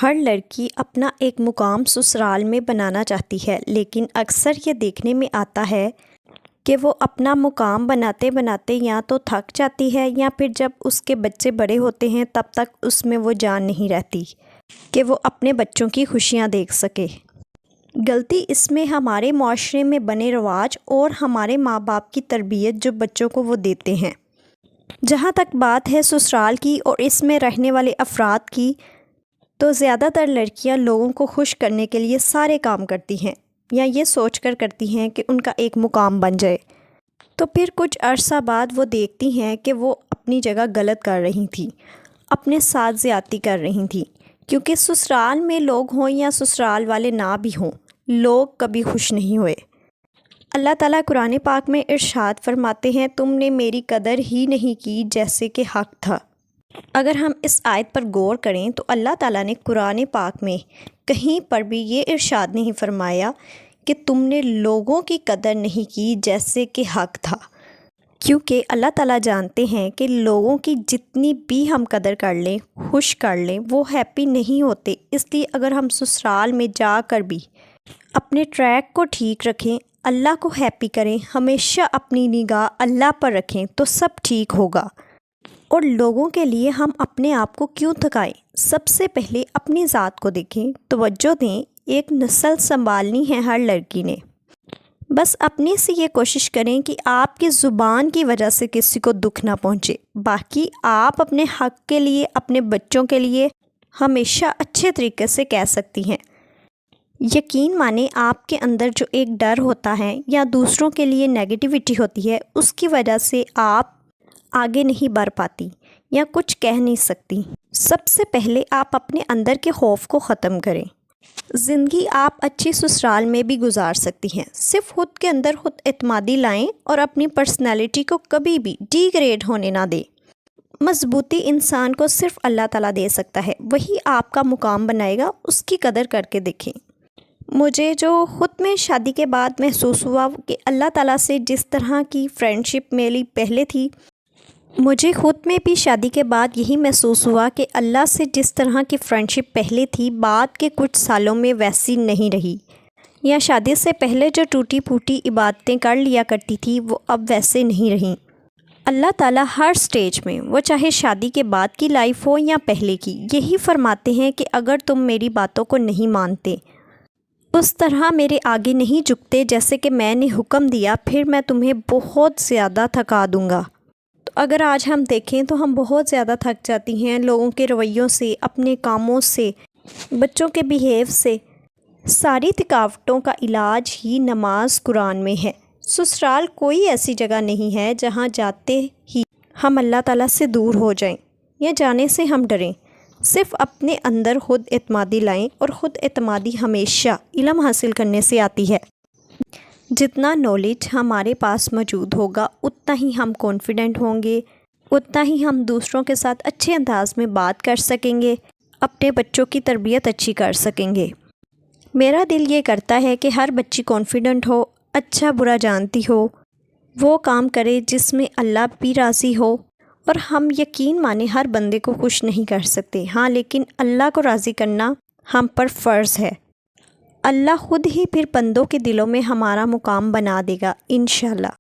ہر لڑکی اپنا ایک مقام سسرال میں بنانا چاہتی ہے، لیکن اکثر یہ دیکھنے میں آتا ہے کہ وہ اپنا مقام بناتے بناتے یا تو تھک جاتی ہے یا پھر جب اس کے بچے بڑے ہوتے ہیں تب تک اس میں وہ جان نہیں رہتی کہ وہ اپنے بچوں کی خوشیاں دیکھ سکے۔ غلطی اس میں ہمارے معاشرے میں بنے رواج اور ہمارے ماں باپ کی تربیت جو بچوں کو وہ دیتے ہیں۔ جہاں تک بات ہے سسرال کی اور اس میں رہنے والے افراد کی، تو زیادہ تر لڑکیاں لوگوں کو خوش کرنے کے لیے سارے کام کرتی ہیں یا یہ سوچ کر کرتی ہیں کہ ان کا ایک مقام بن جائے، تو پھر کچھ عرصہ بعد وہ دیکھتی ہیں کہ وہ اپنی جگہ غلط کر رہی تھی، اپنے ساتھ زیادتی کر رہی تھی، کیونکہ سسرال میں لوگ ہوں یا سسرال والے نہ بھی ہوں، لوگ کبھی خوش نہیں ہوئے۔ اللہ تعالیٰ قرآن پاک میں ارشاد فرماتے ہیں، تم نے میری قدر ہی نہیں کی جیسے کہ حق تھا۔ اگر ہم اس آیت پر غور کریں تو اللہ تعالیٰ نے قرآن پاک میں کہیں پر بھی یہ ارشاد نہیں فرمایا کہ تم نے لوگوں کی قدر نہیں کی جیسے کہ حق تھا، کیونکہ اللہ تعالیٰ جانتے ہیں کہ لوگوں کی جتنی بھی ہم قدر کر لیں، خوش کر لیں، وہ ہیپی نہیں ہوتے۔ اس لیے اگر ہم سسرال میں جا کر بھی اپنے ٹریک کو ٹھیک رکھیں، اللہ کو ہیپی کریں، ہمیشہ اپنی نگاہ اللہ پر رکھیں تو سب ٹھیک ہوگا۔ اور لوگوں کے لیے ہم اپنے آپ کو کیوں تھکائیں؟ سب سے پہلے اپنی ذات کو دیکھیں، توجہ دیں۔ ایک نسل سنبھالنی ہے ہر لڑکی نے۔ بس اپنے سے یہ کوشش کریں کہ آپ کی زبان کی وجہ سے کسی کو دکھ نہ پہنچے۔ باقی آپ اپنے حق کے لیے، اپنے بچوں کے لیے ہمیشہ اچھے طریقے سے کہہ سکتی ہیں۔ یقین مانیں، آپ کے اندر جو ایک ڈر ہوتا ہے یا دوسروں کے لیے نیگیٹیوٹی ہوتی ہے، اس کی وجہ سے آپ آگے نہیں بڑھ پاتی یا کچھ کہہ نہیں سکتی۔ سب سے پہلے آپ اپنے اندر کے خوف کو ختم کریں۔ زندگی آپ اچھی سسرال میں بھی گزار سکتی ہیں، صرف خود کے اندر خود اعتمادی لائیں اور اپنی پرسنالٹی کو کبھی بھی ڈی گریڈ ہونے نہ دیں۔ مضبوطی انسان کو صرف اللہ تعالیٰ دے سکتا ہے، وہی آپ کا مقام بنائے گا۔ اس کی قدر کر کے دیکھیں۔ مجھے جو خود میں شادی کے بعد محسوس ہوا کہ اللہ تعالیٰ سے جس طرح کی فرینڈشپ میری پہلے تھی، مجھے خود میں بھی شادی کے بعد یہی محسوس ہوا کہ اللہ سے جس طرح کی فرینڈشپ پہلے تھی، بعد کے کچھ سالوں میں ویسی نہیں رہی، یا شادی سے پہلے جو ٹوٹی پھوٹی عبادتیں کر لیا کرتی تھی وہ اب ویسے نہیں رہیں۔ اللہ تعالیٰ ہر سٹیج میں، وہ چاہے شادی کے بعد کی لائف ہو یا پہلے کی، یہی فرماتے ہیں کہ اگر تم میری باتوں کو نہیں مانتے، اس طرح میرے آگے نہیں جھکتے جیسے کہ میں نے حکم دیا، پھر میں تمہیں بہت زیادہ تھکا دوں گا۔ تو اگر آج ہم دیکھیں تو ہم بہت زیادہ تھک جاتی ہیں لوگوں کے رویوں سے، اپنے کاموں سے، بچوں کے بیہیو سے۔ ساری تھکاوٹوں کا علاج ہی نماز قرآن میں ہے۔ سسرال کوئی ایسی جگہ نہیں ہے جہاں جاتے ہی ہم اللہ تعالیٰ سے دور ہو جائیں یا جانے سے ہم ڈریں۔ صرف اپنے اندر خود اعتمادی لائیں، اور خود اعتمادی ہمیشہ علم حاصل کرنے سے آتی ہے۔ جتنا نالج ہمارے پاس موجود ہوگا اتنا ہی ہم کانفیڈنٹ ہوں گے، اتنا ہی ہم دوسروں کے ساتھ اچھے انداز میں بات کر سکیں گے، اپنے بچوں کی تربیت اچھی کر سکیں گے۔ میرا دل یہ کرتا ہے کہ ہر بچی کانفیڈنٹ ہو، اچھا برا جانتی ہو، وہ کام کرے جس میں اللہ بھی راضی ہو۔ اور ہم یقین مانیں ہر بندے کو خوش نہیں کر سکتے، ہاں، لیکن اللہ کو راضی کرنا ہم پر فرض ہے۔ اللہ خود ہی پھر بندوں کے دلوں میں ہمارا مقام بنا دے گا انشاءاللہ۔